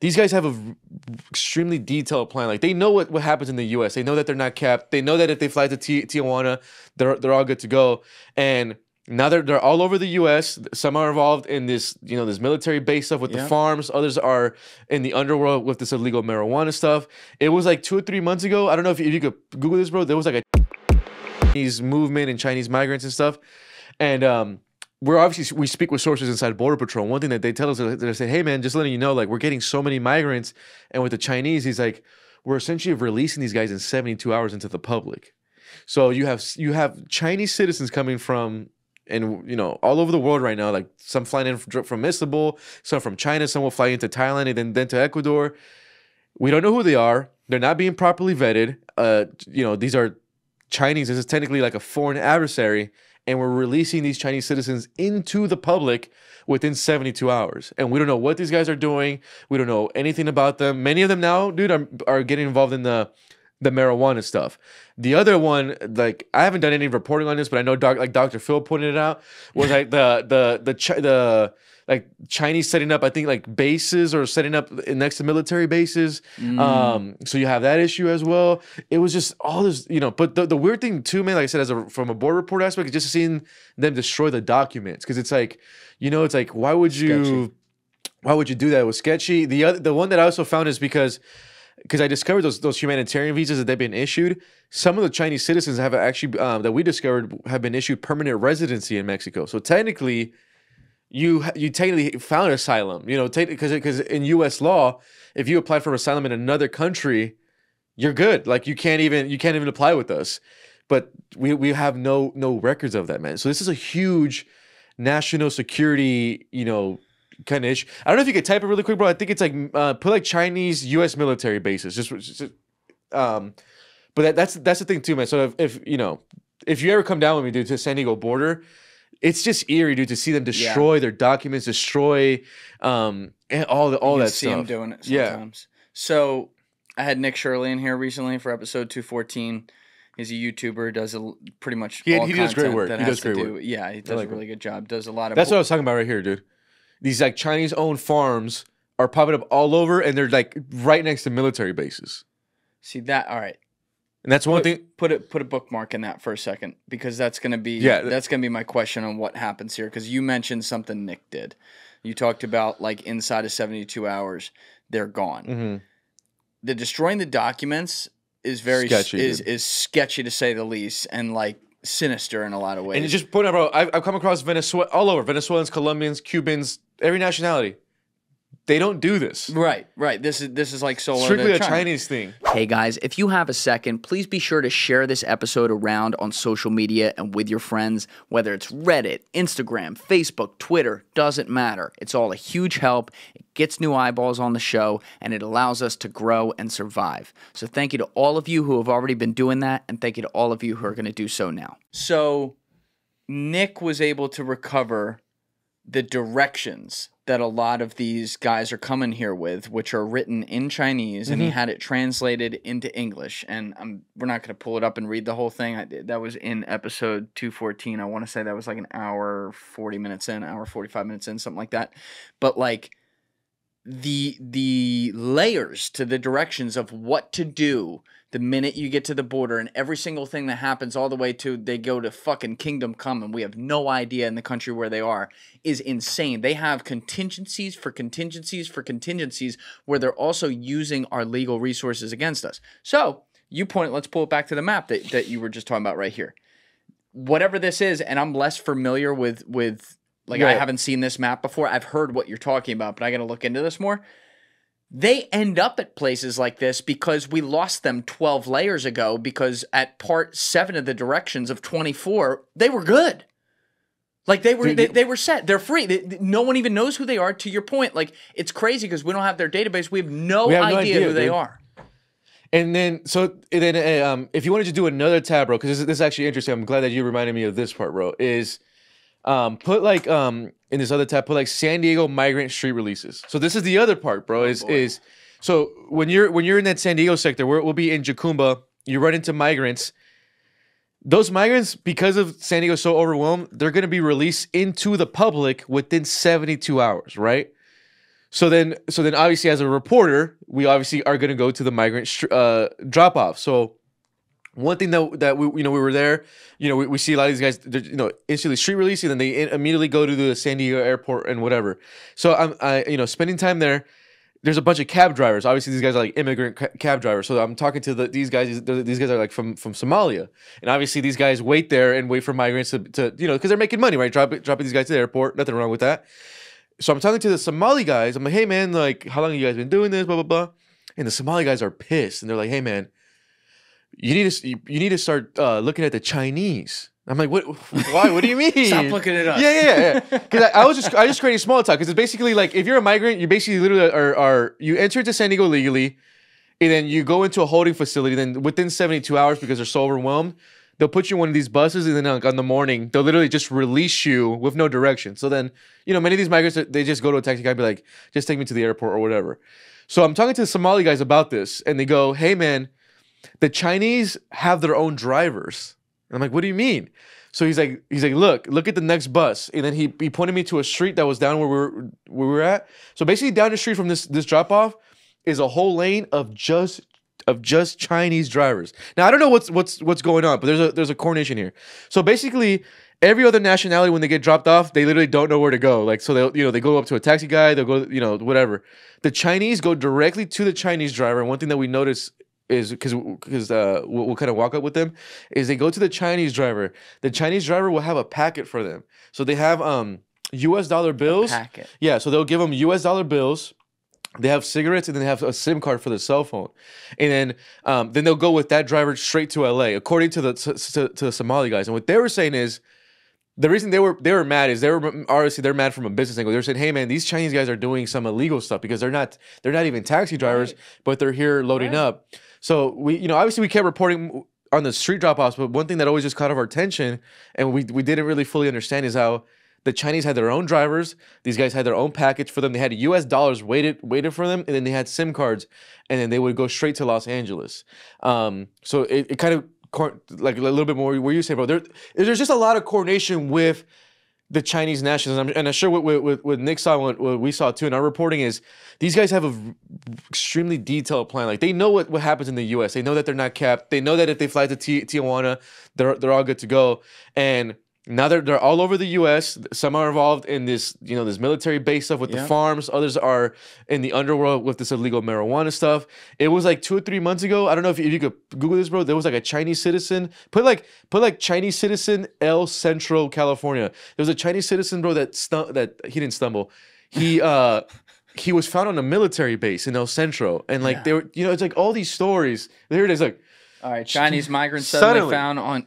these guys have a extremely detailed plan. Like they know what happens in the U.S. They know that they're not capped. They know that if they fly to Tijuana, they're all good to go. And now they're all over the U.S. Some are involved in this, this military base stuff with the farms. Others are in the underworld with this illegal marijuana stuff. It was like 2 or 3 months ago. I don't know if you could Google this, bro. There was like a Chinese movement and Chinese migrants and stuff. And we speak with sources inside Border Patrol. One thing that they tell us, they say, hey man, just letting you know, like we're getting so many migrants, and with the Chinese, he's like, we're essentially releasing these guys in 72 hours into the public. So you have Chinese citizens coming from, and all over the world right now, like some flying in from Istanbul, some from China, some will fly into Thailand and then to Ecuador. We don't know who they are. They're not being properly vetted. These are Chinese. This is technically like a foreign adversary, and we're releasing these Chinese citizens into the public within 72 hours. And we don't know what these guys are doing. We don't know anything about them. Many of them now, dude, are getting involved in the marijuana stuff. The other one, like I haven't done any reporting on this, but I know Dr. Phil pointed it out, was like the Chinese setting up, I think, like bases or setting up next to military bases. So you have that issue as well. It was just all this, but the weird thing too, man, like I said, from a border report aspect, is just seeing them destroy the documents. Cause it's like, it's like, why would you do that? It was sketchy. The one that I also found is because I discovered those humanitarian visas that they've been issued. Some of the Chinese citizens have actually, that we discovered, have been issued permanent residency in Mexico. So technically, you technically found asylum, because in U.S. law, if you apply for asylum in another country, you're good. Like you can't even apply with us. But we have no records of that, man. So this is a huge national security, kind of issue. I don't know if you could type it really quick, bro. I think it's like put like Chinese U.S. military bases. But that's the thing too, man. So if you ever come down with me, dude, to San Diego border, it's just eerie, dude, to see them destroy their documents, destroy and all that stuff. See them doing it sometimes. So I had Nick Shirley in here recently for episode 214. He's a YouTuber, does pretty much all he does great work. He does great work. Yeah, he does a really good job. Does a lot of. That's what I was talking about right here, dude. These like Chinese-owned farms are popping up all over, and they're like right next to military bases. See that? All right. And that's one thing. Put a bookmark in that for a second, because that's gonna be my question on what happens here. Because you mentioned something Nick did. You talked about like inside of 72 hours, they're gone. Mm-hmm. The destroying the documents is very sketchy, is sketchy to say the least, and like sinister in a lot of ways. And you just point out, bro, I've come across Venezuela all over, Venezuelans, Colombians, Cubans, every nationality. They don't do this. Right. This is like solo. Strictly a Chinese thing. Hey guys, if you have a second, please be sure to share this episode around on social media and with your friends, whether it's Reddit, Instagram, Facebook, Twitter, doesn't matter. It's all a huge help. It gets new eyeballs on the show, and it allows us to grow and survive. So thank you to all of you who have already been doing that, and thank you to all of you who are going to do so now. So Nick was able to recover the directions that a lot of these guys are coming here with, which are written in Chinese, and he had it translated into English. And we're not going to pull it up and read the whole thing. That was in episode 214. I want to say that was like an hour 40 minutes in, hour 45 minutes in, something like that. But like the layers to the directions of what to do the minute you get to the border, and every single thing that happens all the way to they go to fucking Kingdom Come and we have no idea in the country where they are, is insane. They have contingencies for contingencies for contingencies where they're also using our legal resources against us. So let's pull it back to the map that you were just talking about right here. Whatever this is, and I'm less familiar with I haven't seen this map before. I've heard what you're talking about, but I got to look into this more. They end up at places like this because we lost them 12 layers ago, because at part 7 of the directions of 24, they were good. Like they were set. They're free. No one even knows who they are, to your point. Like it's crazy because we don't have their database. We have no idea who they are. And then, if you wanted to do another tab, bro, because this is actually interesting. I'm glad that you reminded me of this part, bro, is put like in this other tab, put like San Diego migrant street releases. So this is the other part, bro. So when you're in that San Diego sector, we'll be in Jacumba. You run into migrants. Those migrants, because of San Diego so overwhelmed, they're going to be released into the public within 72 hours, right? So then obviously as a reporter, we obviously are going to go to the migrant drop off. So one thing that we we were there, we see a lot of these guys, instantly street release, and then they immediately go to the San Diego airport and whatever. So I spending time there. There's a bunch of cab drivers. Obviously, these guys are like immigrant cab drivers. So I'm talking to these guys. These guys are like from Somalia, and obviously these guys wait there and wait for migrants to because they're making money, right? Dropping these guys to the airport. Nothing wrong with that. So I'm talking to the Somali guys. I'm like, hey man, like how long have you guys been doing this? Blah blah blah. And the Somali guys are pissed, and they're like, hey man, you need to start looking at the Chinese. I'm like, what? Why? What do you mean? Stop looking it up. Yeah. Because I just creating small talk. Because it's basically like if you're a migrant, you basically literally are you enter into San Diego legally, and then you go into a holding facility. Then within 72 hours, because they're so overwhelmed, they'll put you in one of these buses, and then on the morning they'll literally just release you with no direction. So then many of these migrants, they just go to a taxi guy and be like, just take me to the airport or whatever. So I'm talking to the Somali guys about this, and they go, hey man, the Chinese have their own drivers. And I'm like, what do you mean? So he's like, look at the next bus. And then he pointed me to a street that was down where we were at. So basically down the street from this drop off is a whole lane of just Chinese drivers. Now I don't know what's going on, but there's a coordination here. So basically every other nationality, when they get dropped off, they literally don't know where to go. Like, so they'll they go up to a taxi guy, they'll go, whatever. The Chinese go directly to the Chinese driver. And one thing that we notice is because we'll kind of walk up with them, is they go to the Chinese driver. The Chinese driver will have a packet for them. So they have US dollar bills. A packet. Yeah, so they'll give them US dollar bills. They have cigarettes, and then they have a SIM card for the cell phone. And then they'll go with that driver straight to LA, according to the Somali guys. And what they were saying is, the reason they were mad is they're mad from a business angle. They're saying, hey man, these Chinese guys are doing some illegal stuff because they're not even taxi drivers, but they're here loading up. So we obviously we kept reporting on the street drop-offs, but one thing that always just caught our attention and we didn't really fully understand is how the Chinese had their own drivers. These guys had their own package for them. They had US dollars waited for them, and then they had SIM cards, and then they would go straight to Los Angeles. So it kind of like a little bit more where you say, bro, there's just a lot of coordination with the Chinese nationals, and I'm sure what Nick saw, what we saw too in our reporting is these guys have a extremely detailed plan. Like they know what happens in the U.S. They know that they're not capped. They know that if they fly to Tijuana, they're all good to go. And now they're all over the U.S. Some are involved in this, this military base stuff with the farms. Others are in the underworld with this illegal marijuana stuff. It was like 2 or 3 months ago. I don't know if you could Google this, bro. There was like a Chinese citizen. Put like Chinese citizen El Centro, California. There was a Chinese citizen, bro, that he didn't stumble. He was found on a military base in El Centro, and like they were, it's like all these stories. There it is, like all right, Chinese migrants suddenly found on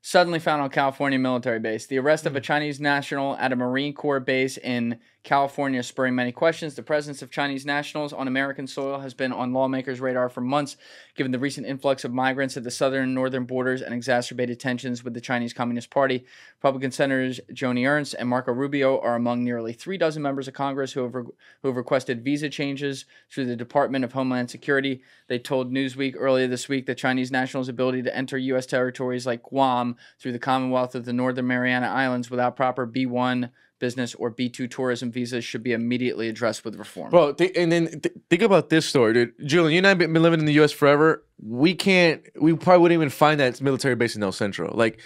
Suddenly found on California military base. The arrest of a Chinese national at a Marine Corps base in California is spurring many questions. The presence of Chinese nationals on American soil has been on lawmakers' radar for months, given the recent influx of migrants at the southern and northern borders and exacerbated tensions with the Chinese Communist Party. Republican Senators Joni Ernst and Marco Rubio are among nearly 3 dozen members of Congress who have requested visa changes through the Department of Homeland Security. They told Newsweek earlier this week that Chinese nationals' ability to enter U.S. territories like Guam through the Commonwealth of the Northern Mariana Islands without proper B-1 business or B2 tourism visas should be immediately addressed with reform. Bro, think about this story, dude. Julian, you and I have been living in the U.S. forever. We probably wouldn't even find that military base in El Centro. Like,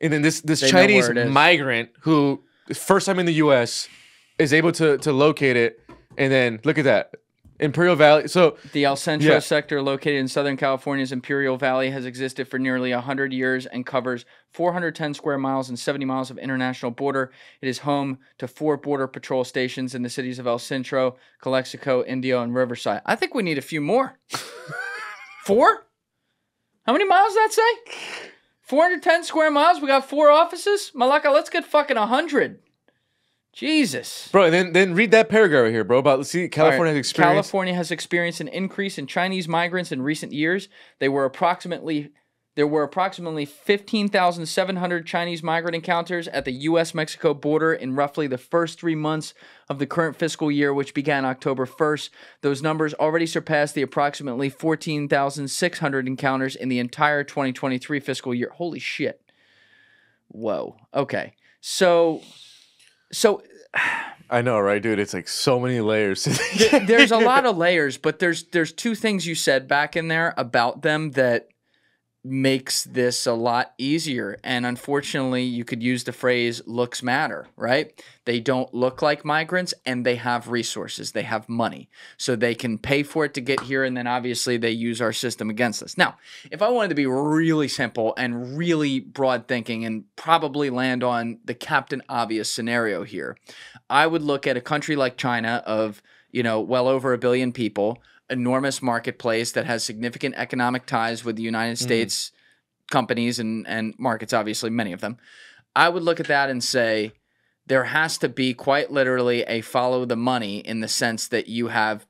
and then this Chinese migrant who first time in the U.S. is able to locate it, and then look at that. Imperial Valley. So the El Centro sector, located in Southern California's Imperial Valley, has existed for nearly 100 years and covers 410 square miles and 70 miles of international border. It is home to 4 border patrol stations in the cities of El Centro, Calexico, Indio, and Riverside. I think we need a few more. 4? How many miles does that say? 410 square miles. We got 4 offices. Malaka, let's get fucking 100. Jesus. Bro, and then read that paragraph right here, bro. California has experienced an increase in Chinese migrants in recent years. There were approximately 15,700 Chinese migrant encounters at the U.S.-Mexico border in roughly the first 3 months of the current fiscal year, which began October 1st. Those numbers already surpassed the approximately 14,600 encounters in the entire 2023 fiscal year. Holy shit. Whoa. Okay. So I know, right, dude? It's like so many layers. There's a lot of layers, but there's two things you said back in there about them that makes this a lot easier. And unfortunately, you could use the phrase looks matter, right? They don't look like migrants and they have resources. They have money. So they can pay for it to get here. And then obviously they use our system against us. Now, if I wanted to be really simple and really broad thinking and probably land on the Captain Obvious scenario here, I would look at a country like China of, well over 1 billion people, enormous marketplace that has significant economic ties with the United States companies and markets, obviously, many of them. I would look at that and say there has to be quite literally a follow the money in the sense that you have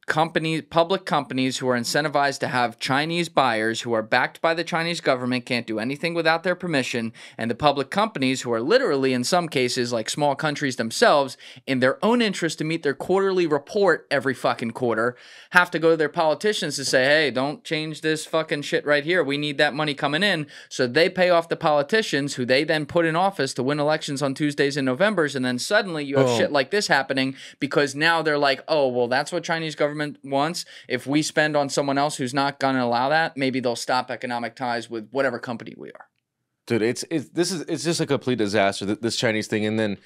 public companies who are incentivized to have Chinese buyers who are backed by the Chinese government, can't do anything without their permission, and the public companies who are literally, in some cases, like small countries themselves, in their own interest to meet their quarterly report every fucking quarter, have to go to their politicians to say, hey, don't change this fucking shit right here. We need that money coming in. So they pay off the politicians who they then put in office to win elections on Tuesdays and Novembers, and then suddenly you have shit like this happening because now they're like, oh, well, that's what Chinese government wants. If we spend on someone else who's not going to allow that, maybe they'll stop economic ties with whatever company we are. Dude, it's just a complete disaster, this Chinese thing. And then,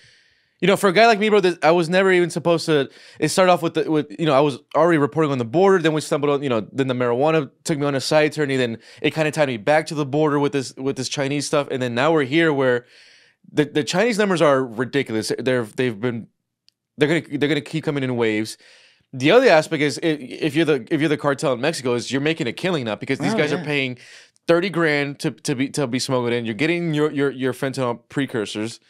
for a guy like me, bro, I was never even supposed to. It started off with I was already reporting on the border. Then we stumbled on, then the marijuana took me on a side turn. And then it kind of tied me back to the border with this Chinese stuff. And then now we're here where the Chinese numbers are ridiculous. They're gonna keep coming in waves. The other aspect is if you're the cartel in Mexico, is you're making a killing now because these guys are paying 30 grand to be smuggled in. You're getting your fentanyl precursors.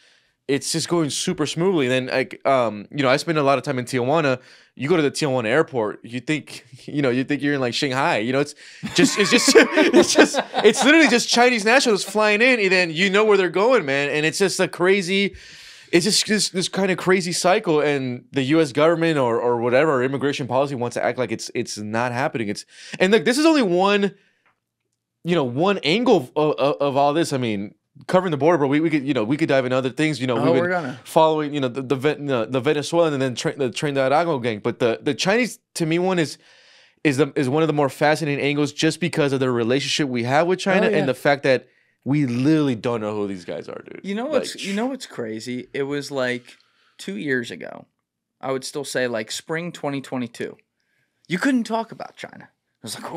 It's just going super smoothly. And then I spend a lot of time in Tijuana. You go to the Tijuana airport, you think you're in like Shanghai. It's literally just Chinese nationals flying in, and then where they're going, man. And it's just it's just this kind of crazy cycle, and the U.S. government or whatever, or immigration policy wants to act like it's not happening. And look, this is only one angle of all this. I mean, covering the border, bro. We could dive into other things. We've been following the Venezuelan and then the Trinidad gang. But the Chinese, to me, one is one of the more fascinating angles just because of the relationship we have with China and the fact that we literally don't know who these guys are, dude. What's crazy? It was like 2 years ago. I would still say like spring 2022. You couldn't talk about China. I was like,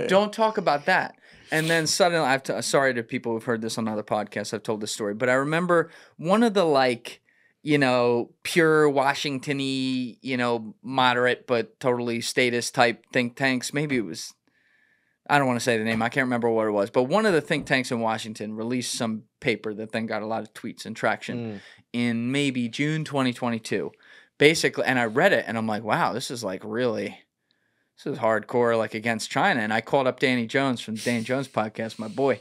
don't talk about that. And then suddenly, sorry to people who've heard this on other podcasts. I've told this story, but I remember one of the pure Washington-y, moderate but totally statist type think tanks. Maybe it was. I don't want to say the name. I can't remember what it was. But one of the think tanks in Washington released some paper that then got a lot of tweets and traction in maybe June 2022. Basically, and I read it, and I'm like, wow, this is hardcore, like against China. And I called up Danny Jones from the Dan Jones podcast, my boy.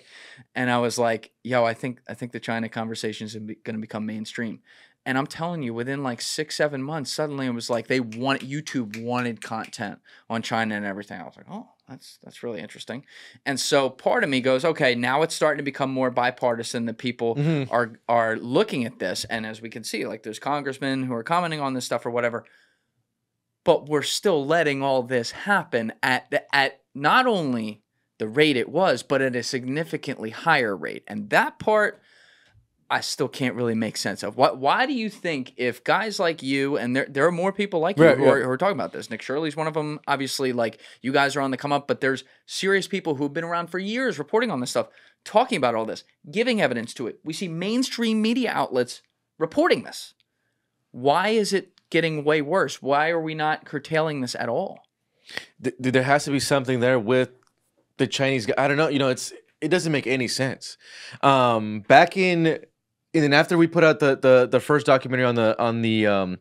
And I was like, yo, I think the China conversation is going to become mainstream. And I'm telling you, within like 6-7 months, suddenly it was like YouTube wanted content on China and everything. I was like, oh, that's really interesting. And so part of me goes, okay, now it's starting to become more bipartisan that people are looking at this. And as we can see, like there's congressmen who are commenting on this stuff or whatever. But we're still letting all this happen at not only the rate it was, but at a significantly higher rate. And that part I still can't really make sense of. Why do you think if guys like you, and there are more people like you who are talking about this, Nick Shirley's one of them, obviously, like you guys are on the come up, but there's serious people who've been around for years reporting on this stuff, talking about all this, giving evidence to it. We see mainstream media outlets reporting this. Why is it getting way worse? Why are we not curtailing this at all? There has to be something there with the Chinese guy. I don't know. It doesn't make any sense. Back in... And then after we put out the first documentary on the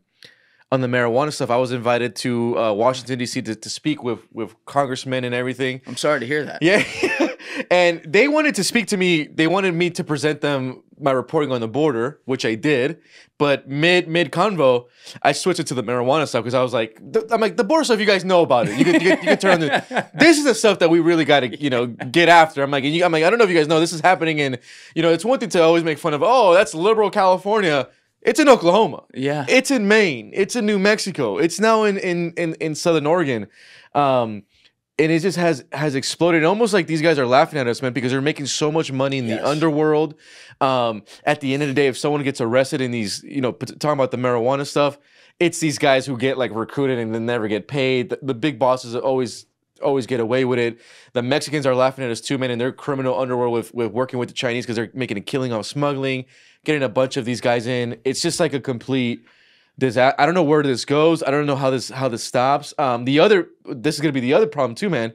marijuana stuff, I was invited to Washington D.C. to speak with congressmen and everything. I'm sorry to hear that. Yeah, and they wanted to speak to me. They wanted me to present them my reporting on the border, which I did. But mid convo, I switched it to the marijuana stuff because I was like, the border stuff. You guys know about it. You can turn on the. This is the stuff that we really got to get after. I'm like, I don't know if you guys know this is happening in. It's one thing to always make fun of. Oh, that's liberal California. It's in Oklahoma. Yeah. It's in Maine. It's in New Mexico. It's now in Southern Oregon. And it just has exploded. Almost like these guys are laughing at us, man, because they're making so much money in the underworld. At the end of the day, if someone gets arrested in these, talking about the marijuana stuff, it's these guys who get like recruited and then never get paid. The big bosses always get away with it. The Mexicans are laughing at us too, man, in their criminal underworld with working with the Chinese because they're making a killing off smuggling, getting a bunch of these guys in. It's just like a complete disaster. I don't know where this goes. I don't know how this stops. This is gonna be the other problem too, man.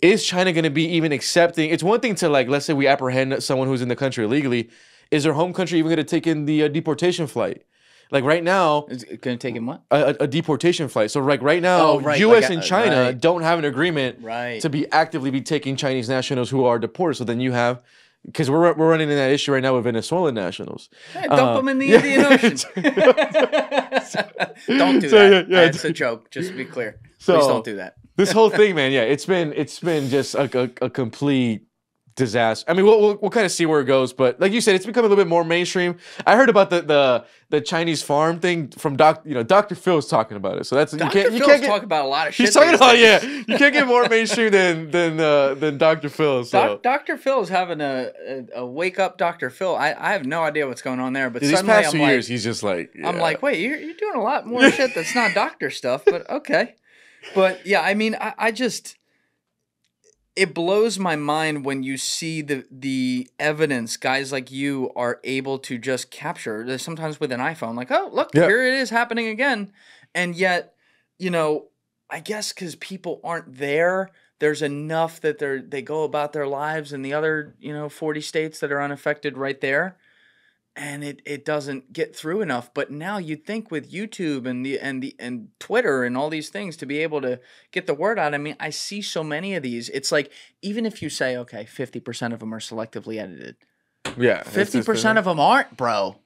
Is China gonna be even accepting? It's one thing to like, let's say we apprehend someone who's in the country illegally. Is their home country even gonna take in the deportation flight? Like right now, Is it going to take him what? A deportation flight. So like right now, U.S. and China don't have an agreement to be actively taking Chinese nationals who are deported. So then you have, because we're running in that issue right now with Venezuelan nationals. Hey, dump them in the Indian Ocean. Don't do that. That's a joke. Just to be clear. Please don't do that. This whole thing, man. Yeah, it's been just a complete disaster. I mean, we'll kind of see where it goes, but like you said, it's become a little bit more mainstream. I heard about the Chinese farm thing from Dr. Phil's talking about it. So that's Dr. Phil's talking about a lot of shit. He's talking about you can't get more mainstream than Dr. Phil. So Dr. Phil's having a wake up Dr. Phil. I have no idea what's going on there, but these suddenly past 2 years he's just like I'm like, wait, you're doing a lot more shit that's not doctor stuff, but okay. But yeah, I mean, I just. It blows my mind when you see the evidence guys like you are able to just capture. There's sometimes with an iPhone, like, oh, look, here it is happening again. And yet, I guess because people aren't there, there's enough that they go about their lives in the other, 40 states that are unaffected right there. And it doesn't get through enough. But now you'd think with YouTube and Twitter and all these things to be able to get the word out. I mean, I see so many of these. It's like, even if you say, okay, 50% of them are selectively edited. Yeah. 50% of them aren't, bro.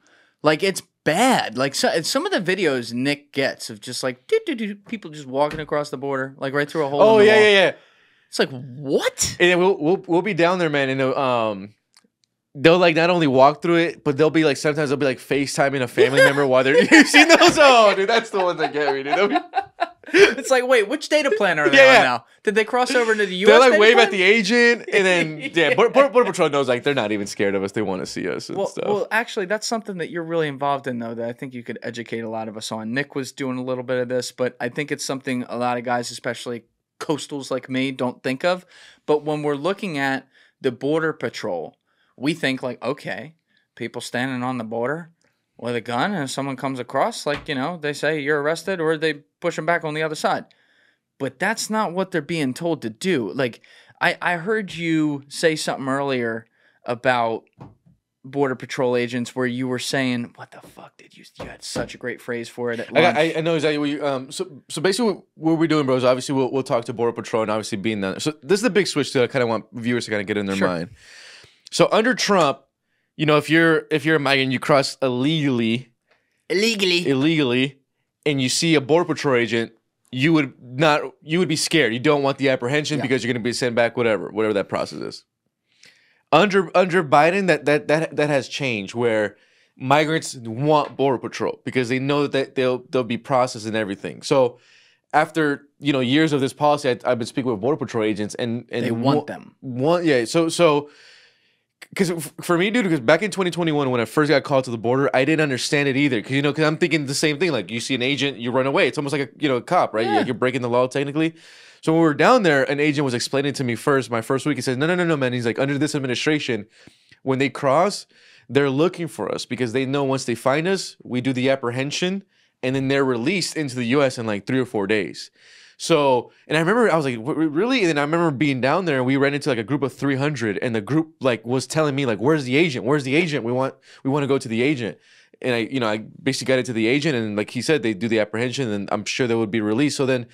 Like, it's bad. Like, some of the videos Nick gets of just like, people just walking across the border, like right through a hole in the wall. Yeah. It's like, what? And we'll be down there, man, and they'll like not only walk through it, but sometimes they'll be like FaceTiming a family member while they're. You've seen those? Oh, dude, that's the ones that get me, dude. It's like, wait, which data plan are they on now? Did they cross over into the U.S.? They like wave at the agent, and then Border Patrol knows like they're not even scared of us. They want to see us and stuff. Well, actually, that's something that you're really involved in, though, that I think you could educate a lot of us on. Nick was doing a little bit of this, but I think it's something a lot of guys, especially coastals like me, don't think of. But when we're looking at the Border Patrol, we think like, okay, people standing on the border with a gun, and if someone comes across, like, they say you're arrested, or they push them back on the other side. But that's not what they're being told to do. Like, I heard you say something earlier about Border Patrol agents where you were saying, what the fuck did you had such a great phrase for it at lunch. I know exactly what you, so basically what we're doing, bro, is obviously we'll talk to Border Patrol and obviously being there. So this is the big switch that I kind of want viewers to kind of get in their mind. So under Trump, if you're a migrant, you cross illegally, and you see a Border Patrol agent, you would be scared. You don't want the apprehension because you're going to be sent back, whatever that process is. Under Biden, that has changed, where migrants want Border Patrol because they know that they'll be processed and everything. So after years of this policy, I've been speaking with Border Patrol agents, and they want them. So. Because for me, dude, because back in 2021, when I first got called to the border, I didn't understand it either. Because I'm thinking the same thing. Like, you see an agent, you run away. It's almost like a cop, right? Yeah. You're breaking the law technically. So when we were down there, an agent was explaining to me my first week. He said, no, man. He's like, under this administration, when they cross, they're looking for us because they know once they find us, we do the apprehension, and then they're released into the U.S. in like 3 or 4 days. So, and I remember I was like, really? And then I remember being down there and we ran into like a group of 300, and the group like was telling me like, where's the agent? Where's the agent? We want to go to the agent. And I basically got it to the agent, and like he said, they do the apprehension, and I'm sure they would be released. So then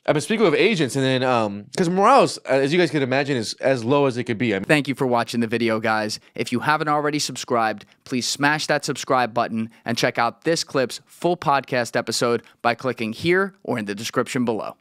I've been speaking with agents, and then because morale, as you guys can imagine, is as low as it could be. Thank you for watching the video, guys. If you haven't already subscribed, please smash that subscribe button and check out this clip's full podcast episode by clicking here or in the description below.